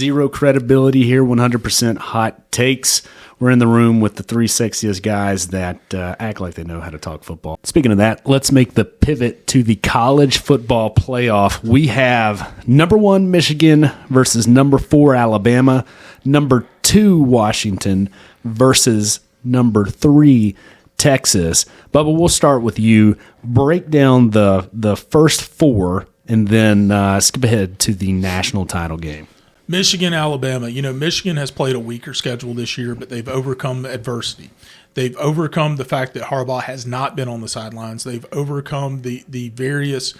zero credibility here, 100% hot takes. We're in the room with the three sexiest guys that act like they know how to talk football. Speaking of that, let's make the pivot to the college football playoff. We have number 1 Michigan versus number 4 Alabama, number 2 Washington versus number 3 Texas. Bubba, we'll start with you. Break down the first 4 and then skip ahead to the national title game. Michigan, Alabama. Michigan has played a weaker schedule this year, but they've overcome adversity. They've overcome the fact that Harbaugh has not been on the sidelines. They've overcome the various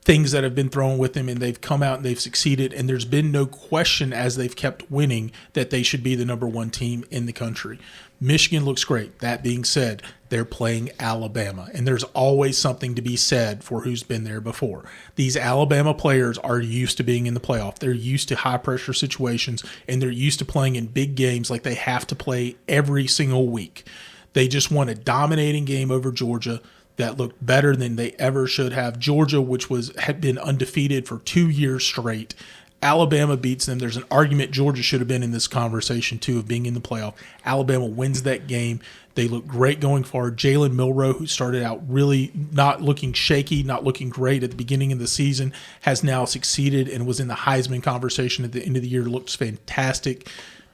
things that have been thrown with him, and they've come out and they've succeeded. And there's been no question, as they've kept winning, that they should be the number 1 team in the country. Michigan looks great. That being said, they're playing Alabama, and there's always something to be said for who's been there before. These Alabama players are used to being in the playoff. They're used to high-pressure situations, and they're used to playing in big games like they have to play every single week. They just won a dominating game over Georgia that looked better than they ever should have. Georgia, which had been undefeated for 2 years straight, Alabama beats them. There's an argument Georgia should have been in this conversation, too, of being in the playoff. Alabama wins that game. They look great going forward. Jalen Milroe, who started out really not looking shaky, not looking great at the beginning of the season, has now succeeded and was in the Heisman conversation at the end of the year. Looks fantastic.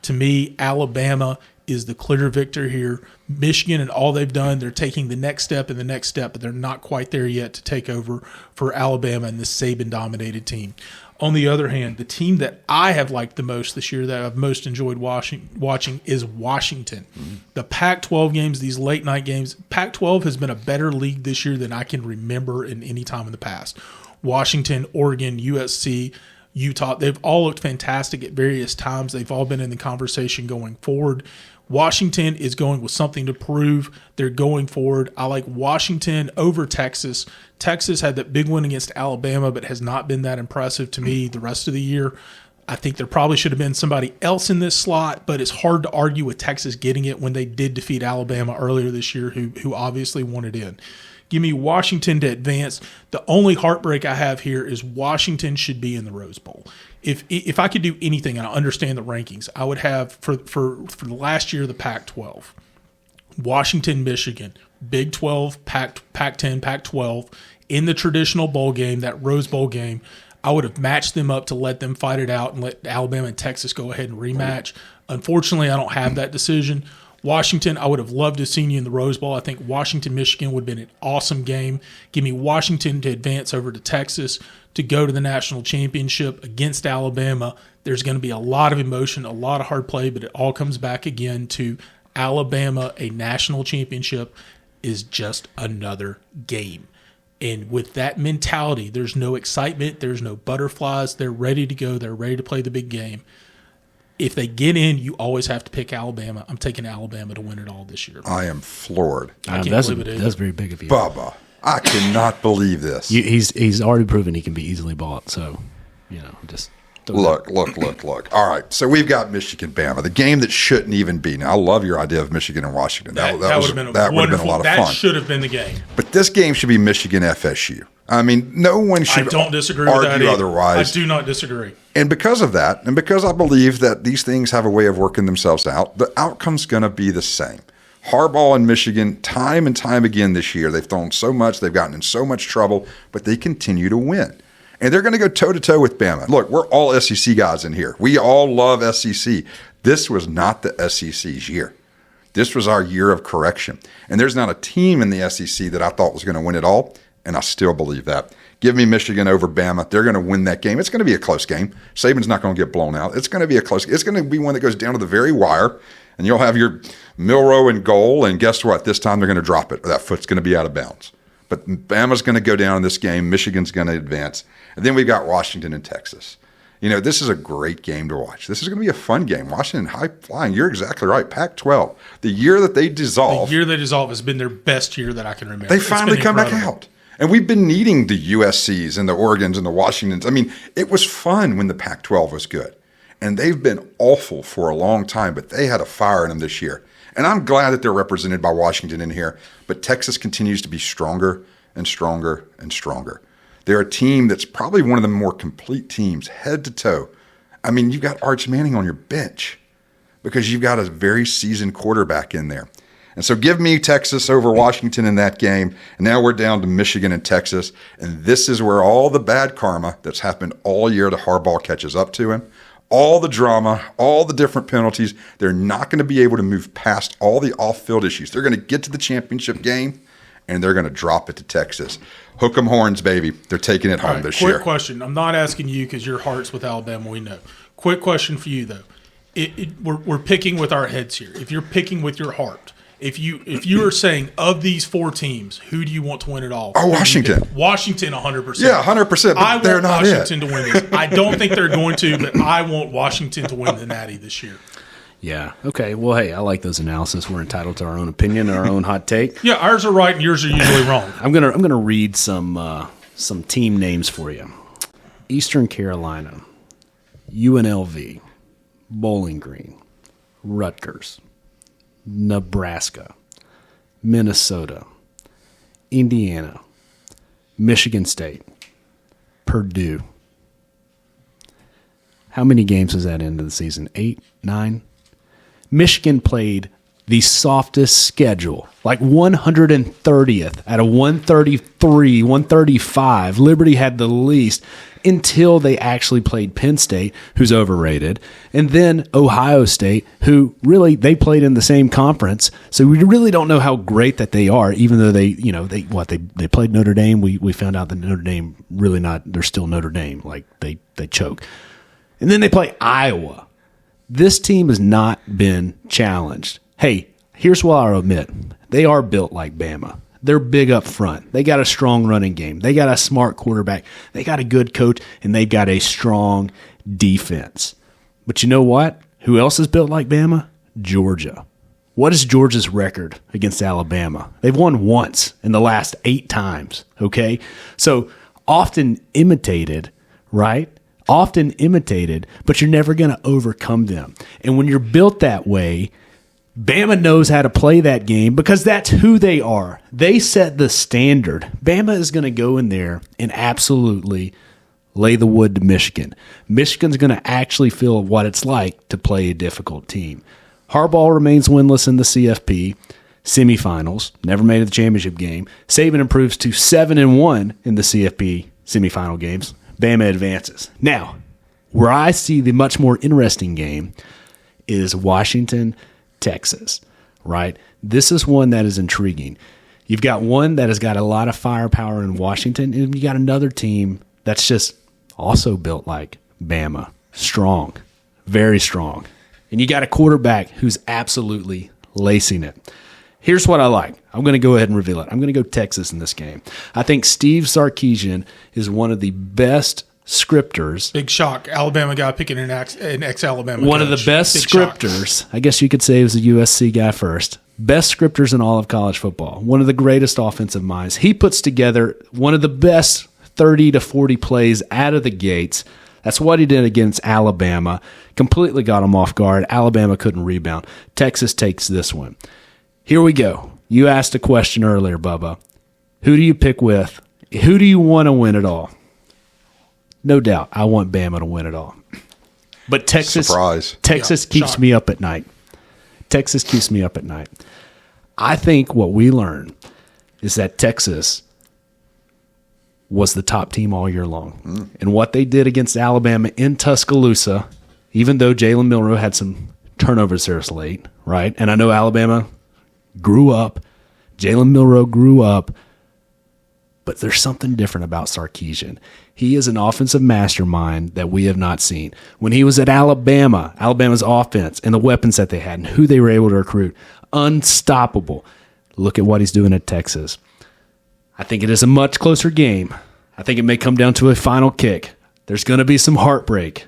To me, Alabama is the clear victor here. Michigan and all they've done, they're taking the next step and the next step, but they're not quite there yet to take over for Alabama and this Saban-dominated team. On the other hand, the team that I have liked the most this year, that I've most enjoyed watching is Washington. Mm-hmm. The Pac-12 games, these late-night games, Pac-12 has been a better league this year than I can remember in any time in the past. Washington, Oregon, USC, Utah, they've all looked fantastic at various times. They've all been in the conversation going forward. Washington is going with something to prove. They're going forward. I like Washington over Texas. Texas had that big win against Alabama, but has not been that impressive to me the rest of the year. I think there probably should have been somebody else in this slot, but it's hard to argue with Texas getting it when they did defeat Alabama earlier this year, who obviously wanted in. Give me Washington to advance. The only heartbreak I have here is Washington should be in the Rose Bowl. If I could do anything, and I understand the rankings, I would have for the last year the Pac-12, Washington, Michigan, Big 12, Pac-10, Pac-12 in the traditional bowl game, that Rose Bowl game. I would have matched them up to let them fight it out and let Alabama and Texas go ahead and rematch. Unfortunately, I don't have that decision. Washington, I would have loved to have seen you in the Rose Bowl. I think Washington-Michigan would have been an awesome game. Give me Washington to advance over to Texas to go to the national championship against Alabama. There's going to be a lot of emotion, a lot of hard play, but it all comes back again to Alabama. A national championship is just another game. And with that mentality, there's no excitement, there's no butterflies. They're ready to go. They're ready to play the big game. If they get in, you always have to pick Alabama. I'm taking Alabama to win it all this year. I am floored. I can't believe it. That's very big of you. Bubba, I cannot believe this. He's already proven he can be easily bought. So, just look. All right, so we've got Michigan, Bama, the game that shouldn't even be. Now, I love your idea of Michigan and Washington. That would have been a lot of fun. That should have been the game. But this game should be Michigan FSU. I mean, no one should don't disagree with that argue otherwise. I do not disagree. And because of that, and because I believe that these things have a way of working themselves out, the outcome's going to be the same. Harbaugh and Michigan, time and time again this year, they've thrown so much, they've gotten in so much trouble, but they continue to win. And they're going to go toe-to-toe with Bama. Look, we're all SEC guys in here. We all love SEC. This was not the SEC's year. This was our year of correction. And there's not a team in the SEC that I thought was going to win it all, and I still believe that. Give me Michigan over Bama. They're going to win that game. It's going to be a close game. Saban's not going to get blown out. It's going to be a close game. It's going to be one that goes down to the very wire, and you'll have your Milroe in goal, and guess what? This time they're going to drop it. That foot's going to be out of bounds. But Bama's going to go down in this game. Michigan's going to advance. And then we've got Washington and Texas. This is a great game to watch. This is going to be a fun game. Washington high flying. You're exactly right. Pac-12. The year that they dissolve. The year they dissolve has been their best year that I can remember. They finally come back out. And we've been needing the USCs and the Oregons and the Washingtons. I mean, it was fun when the Pac-12 was good. And they've been awful for a long time, but they had a fire in them this year. And I'm glad that they're represented by Washington in here, but Texas continues to be stronger and stronger and stronger. They're a team that's probably one of the more complete teams, head to toe, I mean, you've got Arch Manning on your bench because you've got a very seasoned quarterback in there. And so give me Texas over Washington in that game. And now we're down to Michigan and Texas. And this is where all the bad karma that's happened all year to Harbaugh catches up to him. All the drama, all the different penalties. They're not going to be able to move past all the off-field issues. They're going to get to the championship game, and they're going to drop it to Texas. Hook 'em horns, baby. They're taking it home this year. Quick question. I'm not asking you because your heart's with Alabama, we know. Quick question for you, though. We're picking with our heads here. If you're picking with your heart, if you are saying of these 4 teams, who do you want to win it all? Oh, Washington. Washington, 100%. Yeah, 100%. I But they're want not Washington it. to win this. I don't think they're going to, but I want Washington to win the Natty this year. Yeah. Okay. Well, hey, I like those analysis. We're entitled to our own opinion and our own hot take. Yeah, ours are right and yours are usually wrong. I'm gonna read some team names for you. Eastern Carolina, UNLV, Bowling Green, Rutgers, Nebraska, Minnesota, Indiana, Michigan State, Purdue. How many games was that into the season? 8, 9? Michigan played the softest schedule, like 130th out of 133, 135. Liberty had the least until they actually played Penn State, who's overrated, and then Ohio State, who really they played in the same conference. So we really don't know how great that they are, even though they played Notre Dame. We found out that Notre Dame really not. They're still Notre Dame, like they choke, and then they play Iowa. This team has not been challenged. Hey, here's what I'll admit. They are built like Bama. They're big up front. They got a strong running game. They got a smart quarterback. They got a good coach, and they've got a strong defense. But you know what? Who else is built like Bama? Georgia. What is Georgia's record against Alabama? They've won once in the last 8 times, okay? So often imitated, right? Often imitated, but you're never going to overcome them. And when you're built that way, Bama knows how to play that game because that's who they are. They set the standard. Bama is going to go in there and absolutely lay the wood to Michigan. Michigan's going to actually feel what it's like to play a difficult team. Harbaugh remains winless in the CFP semifinals, never made it to the championship game. Saban improves to 7-1 in the CFP semifinal games. Bama advances. Now, where I see the much more interesting game is Washington, Texas, right? This is one that is intriguing. You've got one that has got a lot of firepower in Washington, and you got another team that's just also built like Bama. Strong, very strong. And you got a quarterback who's absolutely lacing it. Here's what I like. I'm going to go ahead and reveal it. I'm going to go Texas in this game. I think Steve Sarkisian is one of the best scripters. Big shock. Alabama guy picking an ex-Alabama One coach. of the best Big scripters. shock. I guess you could say he was a USC guy first. Best scripters in all of college football. One of the greatest offensive minds. He puts together one of the best 30 to 40 plays out of the gates. That's what he did against Alabama. Completely got him off guard. Alabama couldn't rebound. Texas takes this one. Here we go. You asked a question earlier, Bubba. Who do you pick with? Who do you want to win it all? No doubt, I want Bama to win it all. But Texas keeps me up at night. Texas keeps me up at night. I think what we learned is that Texas was the top team all year long. And what they did against Alabama in Tuscaloosa, even though Jalen Milroe had some turnovers there late, right? And I know Alabama grew up. Jalen Milroe grew up. But there's something different about Sarkisian. He is an offensive mastermind that we have not seen. When he was at Alabama, Alabama's offense and the weapons that they had and who they were able to recruit, unstoppable. Look at what he's doing at Texas. I think it is a much closer game. I think it may come down to a final kick. There's going to be some heartbreak.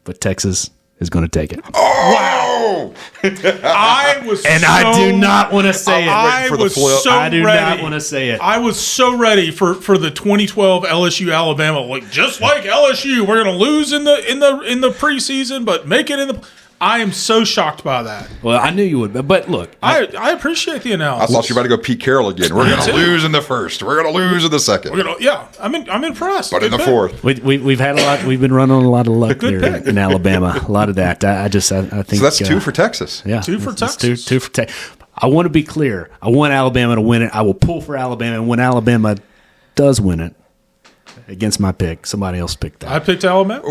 But Texas is going to take it. Oh! I do not want to say it. I was so I do ready. not want to say it. I was so ready for the 2012 LSU Alabama, just like LSU, we're going to lose in the preseason, but make it in the. I am so shocked by that. Well, I knew you would, but look, I appreciate the I analysis. thought you were about to go Pete Carroll again. We're going to lose in the first. We're going to lose in the second. I'm impressed. But in the fourth. we've had a lot. We've been running on a lot of luck Good there pick. in Alabama. A lot of that. I think So that's 2 for Texas. Yeah, Two for it's Texas. Two for Texas. I want to be clear. I want Alabama to win it. I will pull for Alabama, and when Alabama does win it, against my pick, somebody else picked that. I picked Alabama.